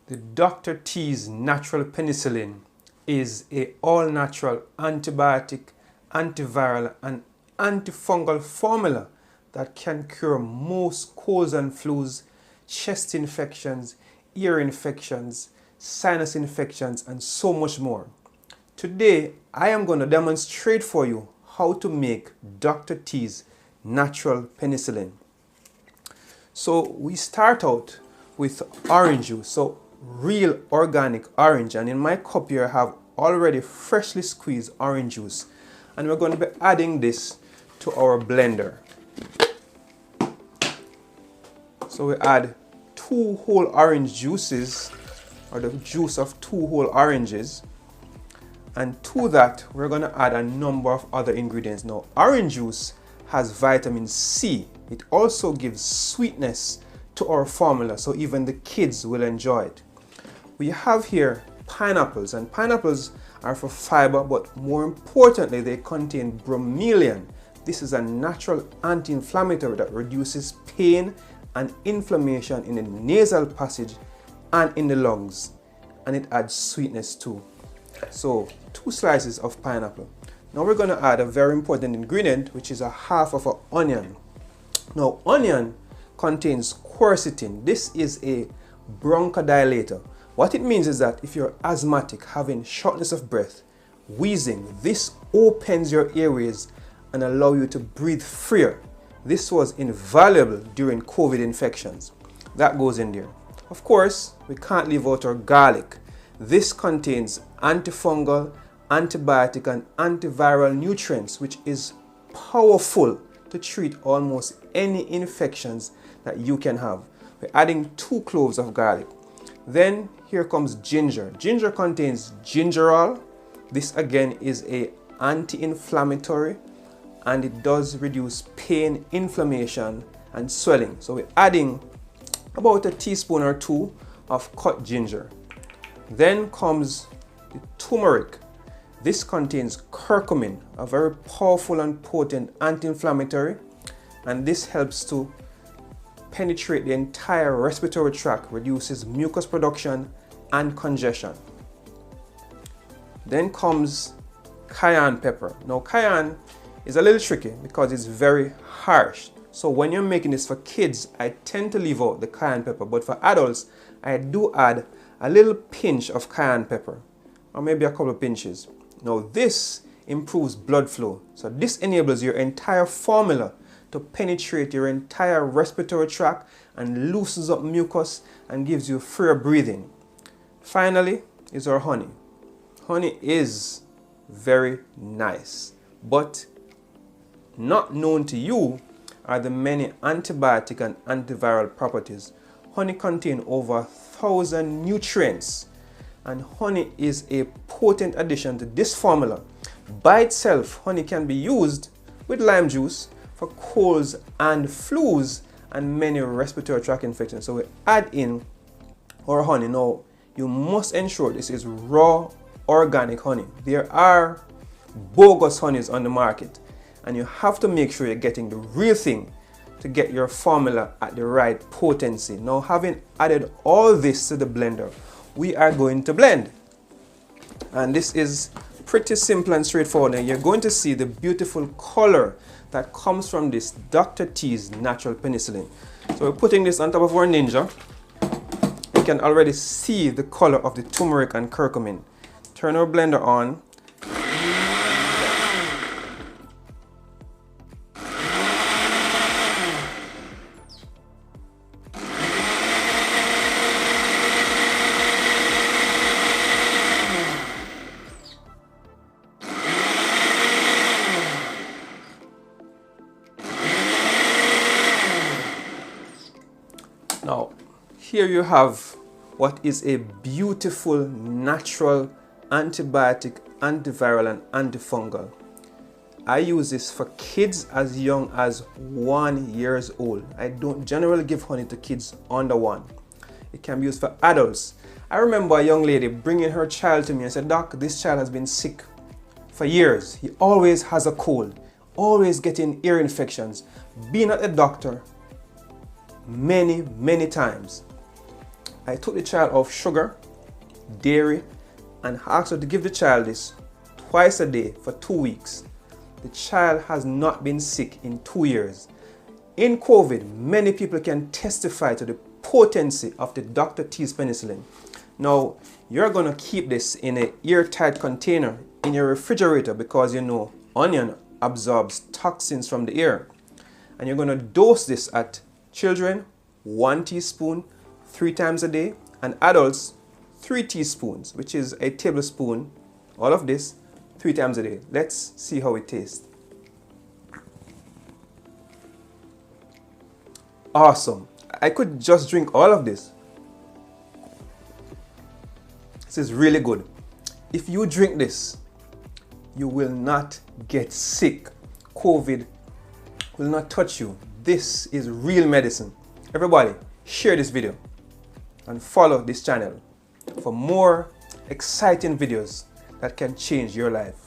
The Dr. T's natural penicillin is a all-natural antibiotic, antiviral and antifungal formula that can cure most colds and flus, chest infections, ear infections, sinus infections and so much more. Today I am going to demonstrate for you how to make Dr. T's natural penicillin. So we start out with orange juice, so real organic orange, and in my cup here I have already freshly squeezed orange juice, and we're going to be adding this to our blender. So we add 2 whole orange juices, or the juice of 2 whole oranges, and to that we're going to add a number of other ingredients. Now orange juice has vitamin C. It also gives sweetness to our formula, so even the kids will enjoy it. We have here pineapples, and pineapples are for fiber, but more importantly they contain bromelain. This is a natural anti-inflammatory that reduces pain and inflammation in the nasal passage and in the lungs, and it adds sweetness too. So 2 slices of pineapple. Now we're going to add a very important ingredient, which is a half of an onion. Now onion contains quercetin. This is a bronchodilator. What it means is that if you're asthmatic, having shortness of breath, wheezing, this opens your airways and allow you to breathe freer. This was invaluable during COVID infections. That goes in there. Of course, we can't leave out our garlic. This contains antifungal, antibiotic and antiviral nutrients, which is powerful to treat almost any infections that you can have. We're adding 2 cloves of garlic. Then here comes ginger. Ginger contains gingerol. This again is a anti-inflammatory, and it does reduce pain, inflammation and swelling. So we're adding about a teaspoon or 2 of cut ginger. Then comes the turmeric. This contains curcumin, a very powerful and potent anti-inflammatory, and this helps to penetrate the entire respiratory tract, reduces mucus production and congestion. Then comes cayenne pepper. Now cayenne is a little tricky because it's very harsh. So when you're making this for kids, I tend to leave out the cayenne pepper, but for adults, I do add a little pinch of cayenne pepper, or maybe a couple of pinches. Now this improves blood flow, so this enables your entire formula to penetrate your entire respiratory tract and loosens up mucus and gives you freer breathing. Finally is our honey. Honey is very nice, but not known to you are the many antibiotic and antiviral properties. Honey contains over 1,000 nutrients, and honey is a potent addition to this formula. By itself, honey can be used with lime juice for colds and flus and many respiratory tract infections. So we add in our honey. Now you must ensure this is raw organic honey. There are bogus honeys on the market, and you have to make sure you're getting the real thing to get your formula at the right potency. Now having added all this to the blender, we are going to blend, and this is pretty simple and straightforward. And you're going to see the beautiful color that comes from this Dr. T's natural penicillin. So we're putting this on top of our Ninja. You can already see the color of the turmeric and curcumin. Turn our blender on. Now, here you have what is a beautiful natural antibiotic, antiviral and antifungal. I use this for kids as young as 1 year old. I don't generally give honey to kids under 1. It can be used for adults. I remember a young lady bringing her child to me and said, "Doc, this child has been sick for years. He always has a cold, always getting ear infections, been at the doctor many times." I took the child off sugar, dairy, and asked her to give the child this twice a day for 2 weeks. The child has not been sick in 2 years. In COVID, many people can testify to the potency of the Dr. T's penicillin. Now, you're going to keep this in an airtight container in your refrigerator because you know onion absorbs toxins from the air. And you're going to dose this at children 1 teaspoon 3 times a day, and adults 3 teaspoons, which is a tablespoon, all of this 3 times a day. Let's see how it tastes. Awesome. I could just drink all of this. This is really good. If you drink this, you will not get sick. COVID will not touch you. This is real medicine. Everybody, share this video and follow this channel for more exciting videos that can change your life.